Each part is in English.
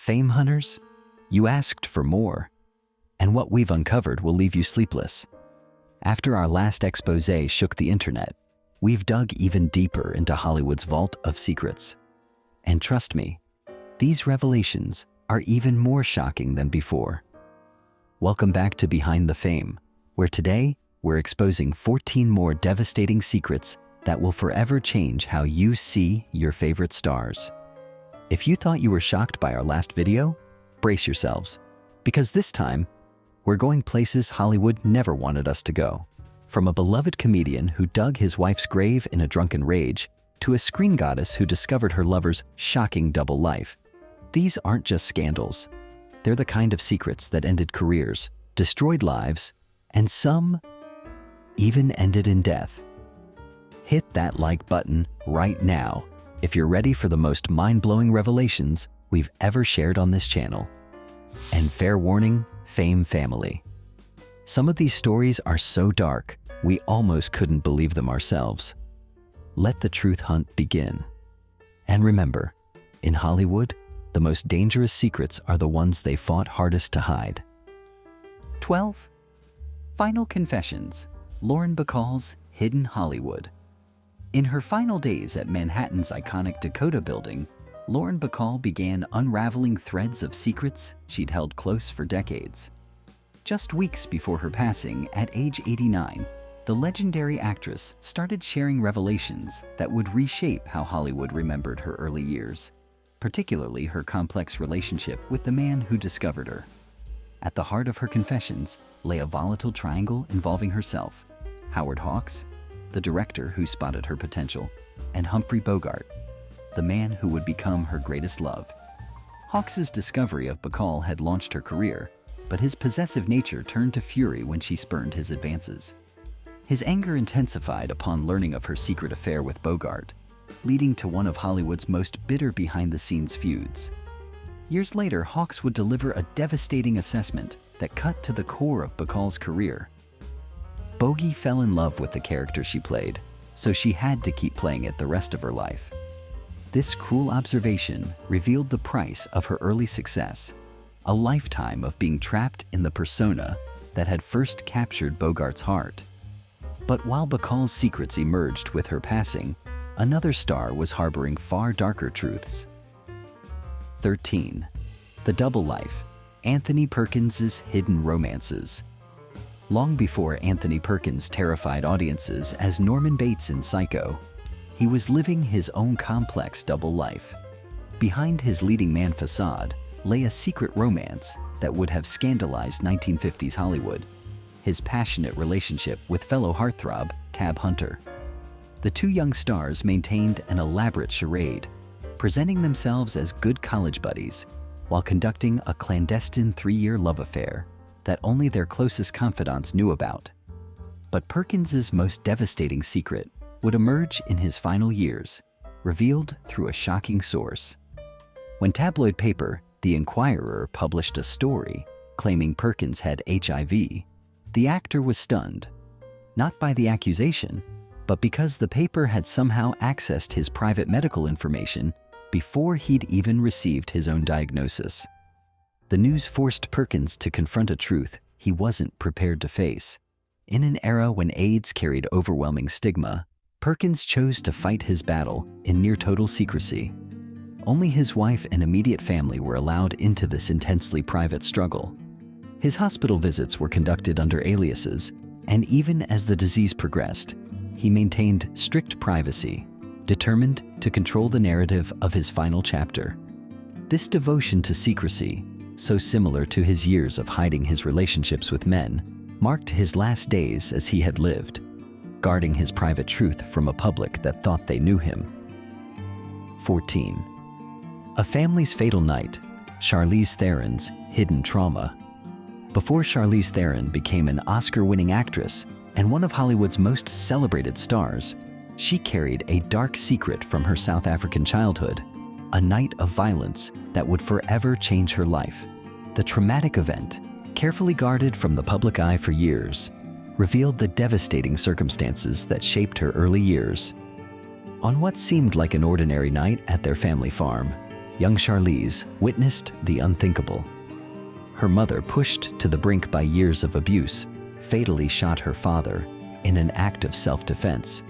Fame hunters? You asked for more, and what we've uncovered will leave you sleepless. After our last expose shook the internet, we've dug even deeper into Hollywood's vault of secrets. And trust me, these revelations are even more shocking than before. Welcome back to Behind the Fame, where today we're exposing 14 more devastating secrets that will forever change how you see your favorite stars. If you thought you were shocked by our last video, brace yourselves, because this time, we're going places Hollywood never wanted us to go. From a beloved comedian who dug his wife's grave in a drunken rage, to a screen goddess who discovered her lover's shocking double life. These aren't just scandals. They're the kind of secrets that ended careers, destroyed lives, and some even ended in death. Hit that like button right now if you're ready for the most mind-blowing revelations we've ever shared on this channel. And fair warning, Fame family. Some of these stories are so dark, we almost couldn't believe them ourselves. Let the truth hunt begin. And remember, in Hollywood, the most dangerous secrets are the ones they fought hardest to hide. 12. Final Confessions. Lauren Bacall's Hidden Hollywood. In her final days at Manhattan's iconic Dakota Building, Lauren Bacall began unraveling threads of secrets she'd held close for decades. Just weeks before her passing, at age 89, the legendary actress started sharing revelations that would reshape how Hollywood remembered her early years, particularly her complex relationship with the man who discovered her. At the heart of her confessions lay a volatile triangle involving herself, Howard Hawks, the director who spotted her potential, and Humphrey Bogart, the man who would become her greatest love. Hawks's discovery of Bacall had launched her career, but his possessive nature turned to fury when she spurned his advances. His anger intensified upon learning of her secret affair with Bogart, leading to one of Hollywood's most bitter behind-the-scenes feuds. Years later, Hawks would deliver a devastating assessment that cut to the core of Bacall's career. Bogey fell in love with the character she played, so she had to keep playing it the rest of her life. This cruel observation revealed the price of her early success, a lifetime of being trapped in the persona that had first captured Bogart's heart. But while Bacall's secrets emerged with her passing, another star was harboring far darker truths. 13. The Double Life. Anthony Perkins' Hidden Romances. Long before Anthony Perkins terrified audiences as Norman Bates in Psycho, he was living his own complex double life. Behind his leading man facade lay a secret romance that would have scandalized 1950s Hollywood, his passionate relationship with fellow heartthrob Tab Hunter. The two young stars maintained an elaborate charade, presenting themselves as good college buddies while conducting a clandestine 3-year love affair that only their closest confidants knew about. But Perkins's most devastating secret would emerge in his final years, revealed through a shocking source. When tabloid paper The Inquirer published a story claiming Perkins had HIV, the actor was stunned, not by the accusation, but because the paper had somehow accessed his private medical information before he'd even received his own diagnosis. The news forced Perkins to confront a truth he wasn't prepared to face. In an era when AIDS carried overwhelming stigma, Perkins chose to fight his battle in near-total secrecy. Only his wife and immediate family were allowed into this intensely private struggle. His hospital visits were conducted under aliases, and even as the disease progressed, he maintained strict privacy, determined to control the narrative of his final chapter. This devotion to secrecy, so similar to his years of hiding his relationships with men, marked his last days as he had lived, guarding his private truth from a public that thought they knew him. 14. A Family's Fatal Night. Charlize Theron's Hidden Trauma. Before Charlize Theron became an Oscar-winning actress and one of Hollywood's most celebrated stars, she carried a dark secret from her South African childhood, a night of violence that would forever change her life. The traumatic event, carefully guarded from the public eye for years, revealed the devastating circumstances that shaped her early years. On what seemed like an ordinary night at their family farm, young Charlize witnessed the unthinkable. Her mother, pushed to the brink by years of abuse, fatally shot her father in an act of self-defense.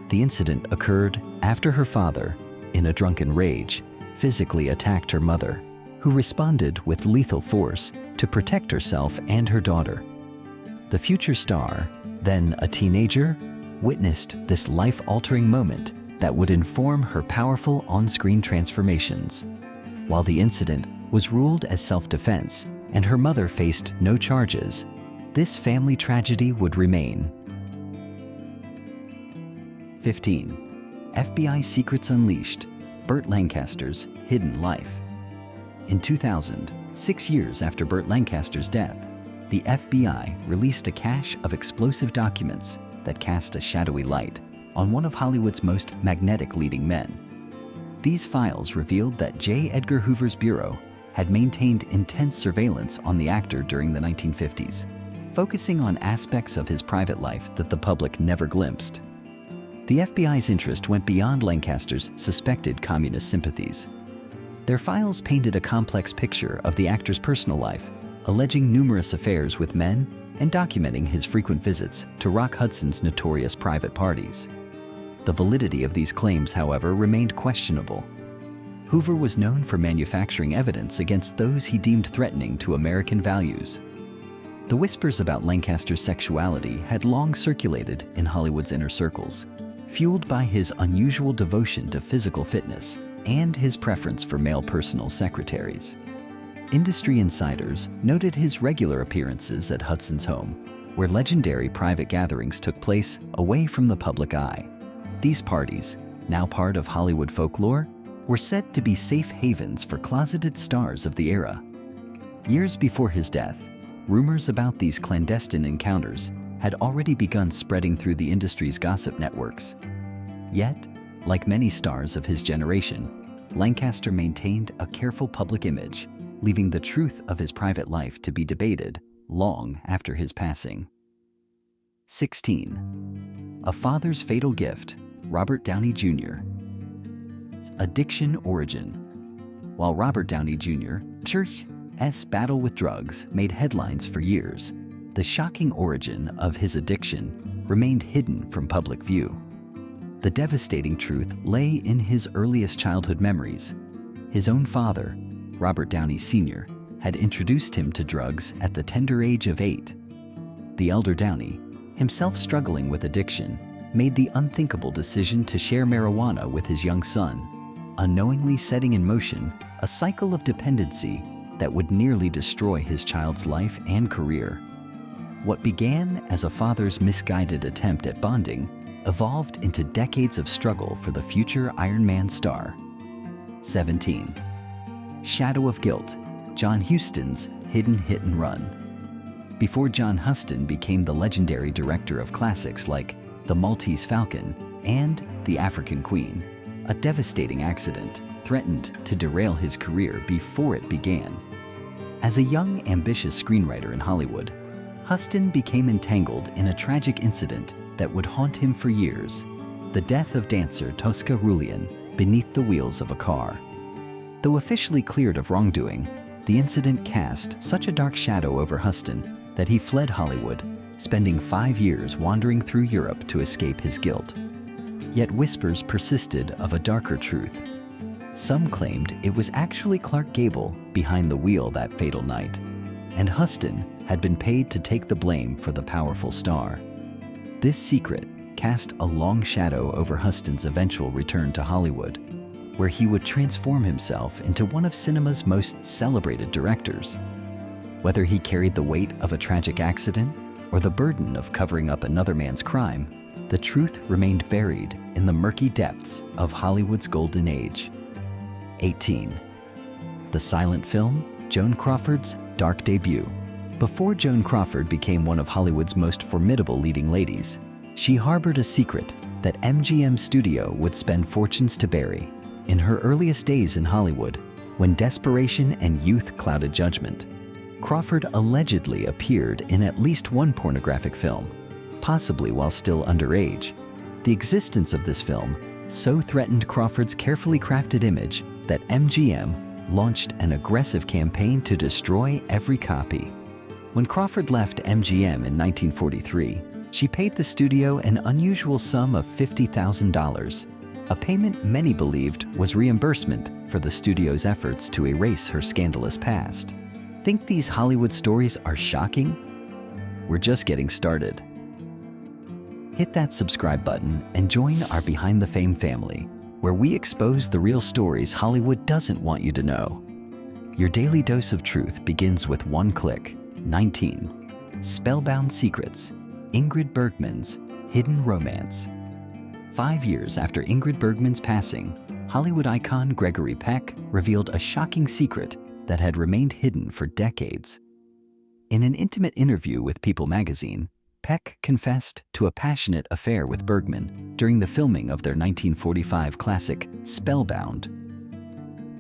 The incident occurred after her father, in a drunken rage, physically attacked her mother, who responded with lethal force to protect herself and her daughter. The future star, then a teenager, witnessed this life-altering moment that would inform her powerful on-screen transformations. While the incident was ruled as self-defense and her mother faced no charges, this family tragedy would remain. 15. FBI Secrets Unleashed: Burt Lancaster's Hidden Life. In 2000, 6 years after Burt Lancaster's death, the FBI released a cache of explosive documents that cast a shadowy light on one of Hollywood's most magnetic leading men. These files revealed that J. Edgar Hoover's bureau had maintained intense surveillance on the actor during the 1950s, focusing on aspects of his private life that the public never glimpsed. The FBI's interest went beyond Lancaster's suspected communist sympathies. Their files painted a complex picture of the actor's personal life, alleging numerous affairs with men and documenting his frequent visits to Rock Hudson's notorious private parties. The validity of these claims, however, remained questionable. Hoover was known for manufacturing evidence against those he deemed threatening to American values. The whispers about Lancaster's sexuality had long circulated in Hollywood's inner circles, fueled by his unusual devotion to physical fitness and his preference for male personal secretaries. Industry insiders noted his regular appearances at Hudson's home, where legendary private gatherings took place away from the public eye. These parties, now part of Hollywood folklore, were said to be safe havens for closeted stars of the era. Years before his death, rumors about these clandestine encounters had already begun spreading through the industry's gossip networks. Yet, like many stars of his generation, Lancaster maintained a careful public image, leaving the truth of his private life to be debated long after his passing. 16. A Father's Fatal Gift: Robert Downey Jr. Addiction origin. While Robert Downey Jr.'s battle with drugs made headlines for years, the shocking origin of his addiction remained hidden from public view. The devastating truth lay in his earliest childhood memories. His own father, Robert Downey Sr., had introduced him to drugs at the tender age of 8. The elder Downey, himself struggling with addiction, made the unthinkable decision to share marijuana with his young son, unknowingly setting in motion a cycle of dependency that would nearly destroy his child's life and career. What began as a father's misguided attempt at bonding evolved into decades of struggle for the future Iron Man star. 17. Shadow of Guilt: John Huston's Hidden Hit and Run. Before John Huston became the legendary director of classics like The Maltese Falcon and The African Queen, a devastating accident threatened to derail his career before it began. As a young, ambitious screenwriter in Hollywood, Huston became entangled in a tragic incident that would haunt him for years: the death of dancer Tosca Rulian beneath the wheels of a car. Though officially cleared of wrongdoing, the incident cast such a dark shadow over Huston that he fled Hollywood, spending 5 years wandering through Europe to escape his guilt. Yet whispers persisted of a darker truth. Some claimed it was actually Clark Gable behind the wheel that fatal night, and Huston had been paid to take the blame for the powerful star. This secret cast a long shadow over Huston's eventual return to Hollywood, where he would transform himself into one of cinema's most celebrated directors. Whether he carried the weight of a tragic accident or the burden of covering up another man's crime, the truth remained buried in the murky depths of Hollywood's golden age. 18. The silent film: Joan Crawford's dark debut. Before Joan Crawford became one of Hollywood's most formidable leading ladies, she harbored a secret that MGM Studio would spend fortunes to bury. In her earliest days in Hollywood, when desperation and youth clouded judgment, Crawford allegedly appeared in at least one pornographic film, possibly while still underage. The existence of this film so threatened Crawford's carefully crafted image that MGM launched an aggressive campaign to destroy every copy. When Crawford left MGM in 1943, she paid the studio an unusual sum of $50,000, a payment many believed was reimbursement for the studio's efforts to erase her scandalous past. Think these Hollywood stories are shocking? We're just getting started. Hit that subscribe button and join our Behind the Fame family, where we expose the real stories Hollywood doesn't want you to know. Your daily dose of truth begins with one click. 19. Spellbound Secrets. Ingrid Bergman's Hidden Romance. 5 years after Ingrid Bergman's passing, Hollywood icon Gregory Peck revealed a shocking secret that had remained hidden for decades. In an intimate interview with People magazine, Peck confessed to a passionate affair with Bergman during the filming of their 1945 classic, Spellbound.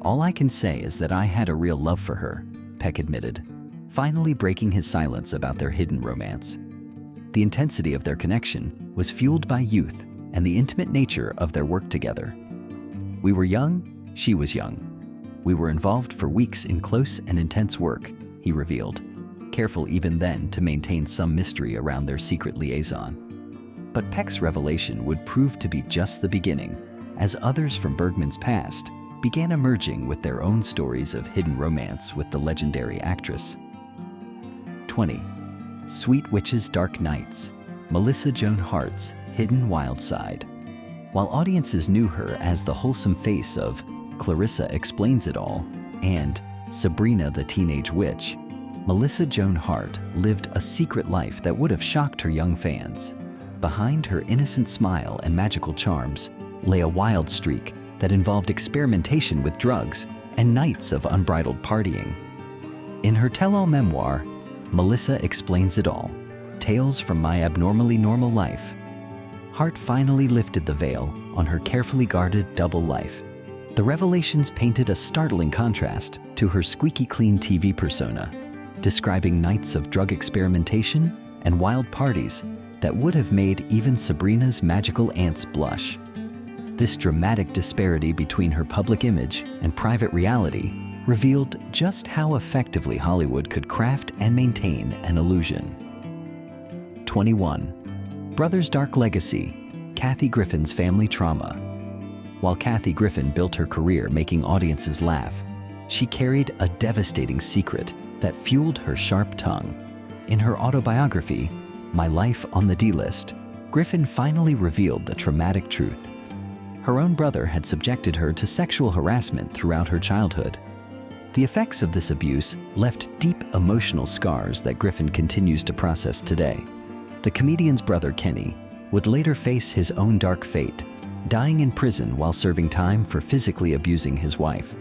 "All I can say is that I had a real love for her," Peck admitted, finally breaking his silence about their hidden romance. The intensity of their connection was fueled by youth and the intimate nature of their work together. "We were young, she was young. We were involved for weeks in close and intense work," he revealed, careful even then to maintain some mystery around their secret liaison. But Peck's revelation would prove to be just the beginning, as others from Bergman's past began emerging with their own stories of hidden romance with the legendary actress. 20. Sweet Witch's Dark Nights. Melissa Joan Hart's Hidden Wild Side. While audiences knew her as the wholesome face of Clarissa Explains It All and Sabrina the Teenage Witch, Melissa Joan Hart lived a secret life that would have shocked her young fans. Behind her innocent smile and magical charms lay a wild streak that involved experimentation with drugs and nights of unbridled partying. In her tell-all memoir, Melissa Explains It All, Tales from My Abnormally Normal Life, Hart finally lifted the veil on her carefully guarded double life. The revelations painted a startling contrast to her squeaky clean TV persona, describing nights of drug experimentation and wild parties that would have made even Sabrina's magical aunts blush. This dramatic disparity between her public image and private reality revealed just how effectively Hollywood could craft and maintain an illusion. 21. Brothers' Dark Legacy. Cathy Griffin's Family Trauma. While Cathy Griffin built her career making audiences laugh, she carried a devastating secret that fueled her sharp tongue. In her autobiography, My Life on the D-List, Griffin finally revealed the traumatic truth. Her own brother had subjected her to sexual harassment throughout her childhood. The effects of this abuse left deep emotional scars that Griffin continues to process today. The comedian's brother, Kenny, would later face his own dark fate, dying in prison while serving time for physically abusing his wife.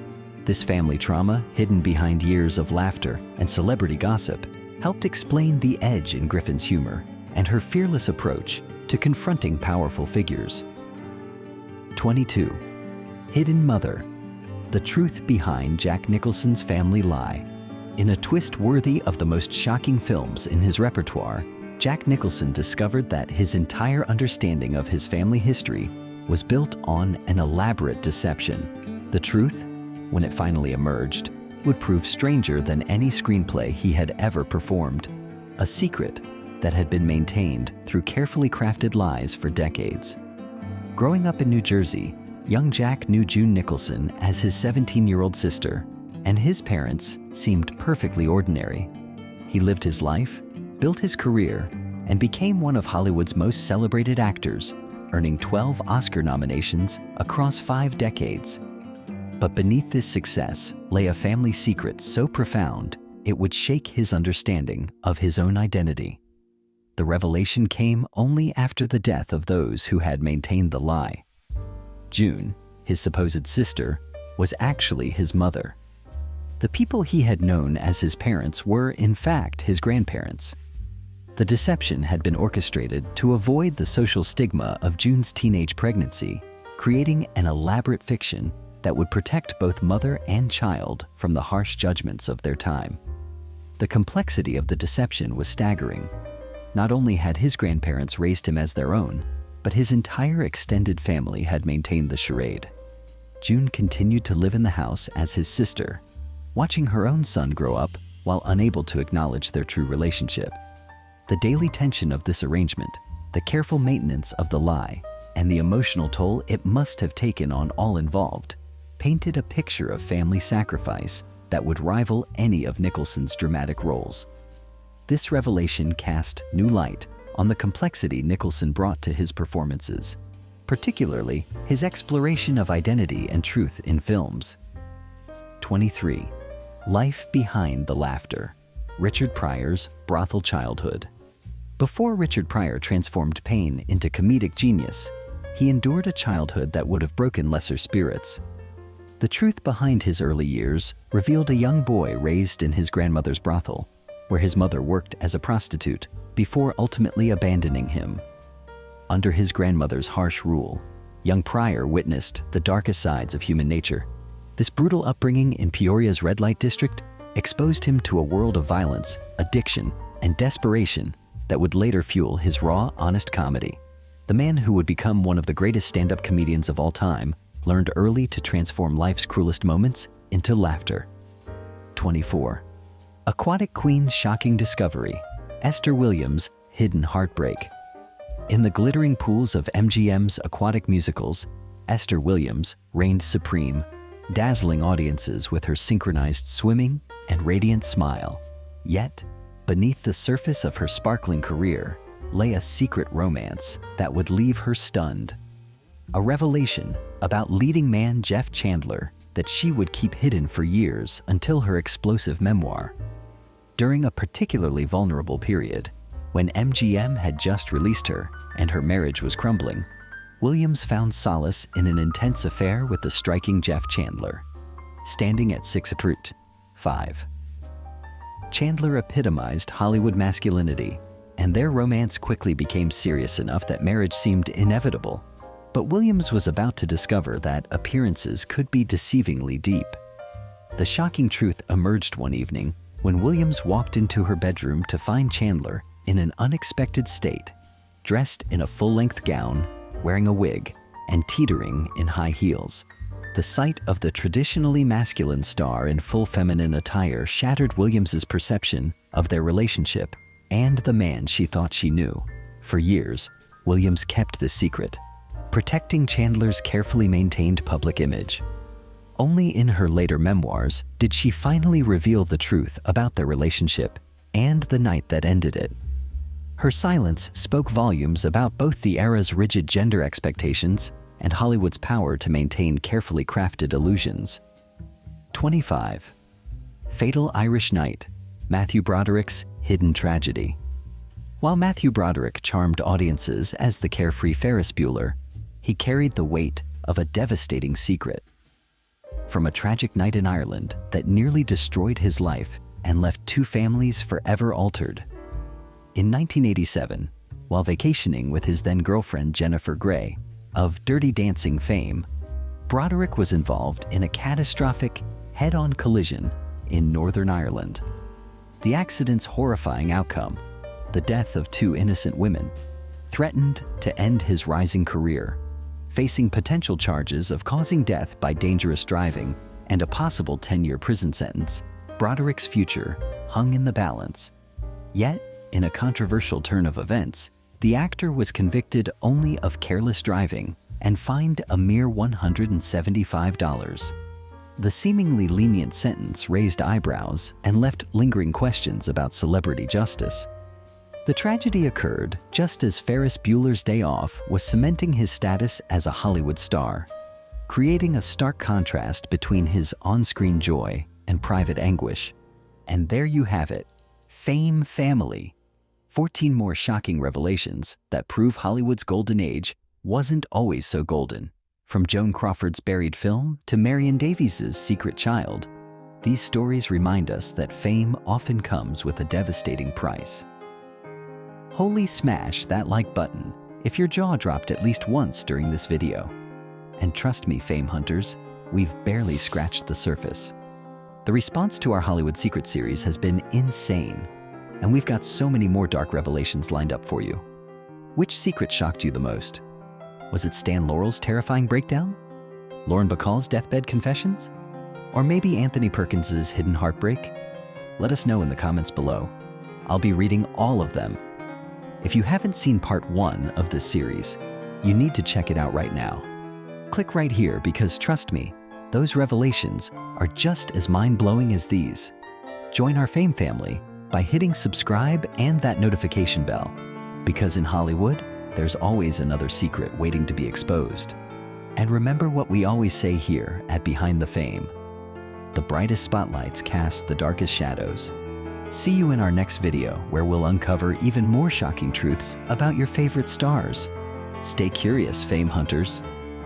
This family trauma, hidden behind years of laughter and celebrity gossip, helped explain the edge in Griffin's humor and her fearless approach to confronting powerful figures. 22. Hidden Mother. The truth behind Jack Nicholson's family lie. In a twist worthy of the most shocking films in his repertoire, Jack Nicholson discovered that his entire understanding of his family history was built on an elaborate deception. The truth, when it finally emerged, would prove stranger than any screenplay he had ever performed, a secret that had been maintained through carefully crafted lies for decades. Growing up in New Jersey, young Jack knew June Nicholson as his 17-year-old sister, and his parents seemed perfectly ordinary. He lived his life, built his career, and became one of Hollywood's most celebrated actors, earning 12 Oscar nominations across 5 decades. But beneath this success lay a family secret so profound it would shake his understanding of his own identity. The revelation came only after the death of those who had maintained the lie. June, his supposed sister, was actually his mother. The people he had known as his parents were, in fact, his grandparents. The deception had been orchestrated to avoid the social stigma of June's teenage pregnancy, creating an elaborate fiction that would protect both mother and child from the harsh judgments of their time. The complexity of the deception was staggering. Not only had his grandparents raised him as their own, but his entire extended family had maintained the charade. June continued to live in the house as his sister, watching her own son grow up while unable to acknowledge their true relationship. The daily tension of this arrangement, the careful maintenance of the lie, and the emotional toll it must have taken on all involved, painted a picture of family sacrifice that would rival any of Nicholson's dramatic roles. This revelation cast new light on the complexity Nicholson brought to his performances, particularly his exploration of identity and truth in films. 23. Life Behind the Laughter. Richard Pryor's brothel childhood. Before Richard Pryor transformed pain into comedic genius, he endured a childhood that would have broken lesser spirits. The truth behind his early years revealed a young boy raised in his grandmother's brothel, where his mother worked as a prostitute before ultimately abandoning him. Under his grandmother's harsh rule, young Pryor witnessed the darkest sides of human nature. This brutal upbringing in Peoria's red light district exposed him to a world of violence, addiction, and desperation that would later fuel his raw, honest comedy. The man who would become one of the greatest stand-up comedians of all time learned early to transform life's cruelest moments into laughter. 24. Aquatic Queen's shocking discovery. Esther Williams' hidden heartbreak. In the glittering pools of MGM's aquatic musicals, Esther Williams reigned supreme, dazzling audiences with her synchronized swimming and radiant smile. Yet, beneath the surface of her sparkling career lay a secret romance that would leave her stunned. A revelation about leading man Jeff Chandler that she would keep hidden for years until her explosive memoir. During a particularly vulnerable period, when MGM had just released her and her marriage was crumbling, Williams found solace in an intense affair with the striking Jeff Chandler. Standing at 6'5", Chandler epitomized Hollywood masculinity, and their romance quickly became serious enough that marriage seemed inevitable. But Williams was about to discover that appearances could be deceivingly deep. The shocking truth emerged one evening when Williams walked into her bedroom to find Chandler in an unexpected state, dressed in a full-length gown, wearing a wig, and teetering in high heels. The sight of the traditionally masculine star in full feminine attire shattered Williams's perception of their relationship and the man she thought she knew. For years, Williams kept this secret, protecting Chandler's carefully maintained public image. Only in her later memoirs did she finally reveal the truth about their relationship and the night that ended it. Her silence spoke volumes about both the era's rigid gender expectations and Hollywood's power to maintain carefully crafted illusions. 25. Fatal Irish Night. Matthew Broderick's hidden tragedy. While Matthew Broderick charmed audiences as the carefree Ferris Bueller, he carried the weight of a devastating secret. From a tragic night in Ireland that nearly destroyed his life and left two families forever altered. In 1987, while vacationing with his then-girlfriend Jennifer Grey, of Dirty Dancing fame, Broderick was involved in a catastrophic head-on collision in Northern Ireland. The accident's horrifying outcome, the death of two innocent women, threatened to end his rising career. Facing potential charges of causing death by dangerous driving and a possible 10-year prison sentence, Broderick's future hung in the balance. Yet, in a controversial turn of events, the actor was convicted only of careless driving and fined a mere $175. The seemingly lenient sentence raised eyebrows and left lingering questions about celebrity justice. The tragedy occurred just as Ferris Bueller's Day Off was cementing his status as a Hollywood star, creating a stark contrast between his on-screen joy and private anguish. And there you have it, Fame Family. 14 more shocking revelations that prove Hollywood's golden age wasn't always so golden. From Joan Crawford's buried film to Marion Davies's secret child, these stories remind us that fame often comes with a devastating price. Holy smash that like button if your jaw dropped at least once during this video. And trust me, fame hunters, we've barely scratched the surface. The response to our Hollywood Secret series has been insane, and we've got so many more dark revelations lined up for you. Which secret shocked you the most? Was it Stan Laurel's terrifying breakdown? Lauren Bacall's deathbed confessions? Or maybe Anthony Perkins's hidden heartbreak? Let us know in the comments below. I'll be reading all of them. If you haven't seen part 1 of this series, you need to check it out right now. Click right here because trust me, those revelations are just as mind-blowing as these. Join our Fame family by hitting subscribe and that notification bell, because in Hollywood, there's always another secret waiting to be exposed. And remember what we always say here at Behind the Fame: the brightest spotlights cast the darkest shadows. See you in our next video where we'll uncover even more shocking truths about your favorite stars. Stay curious, Fame hunters.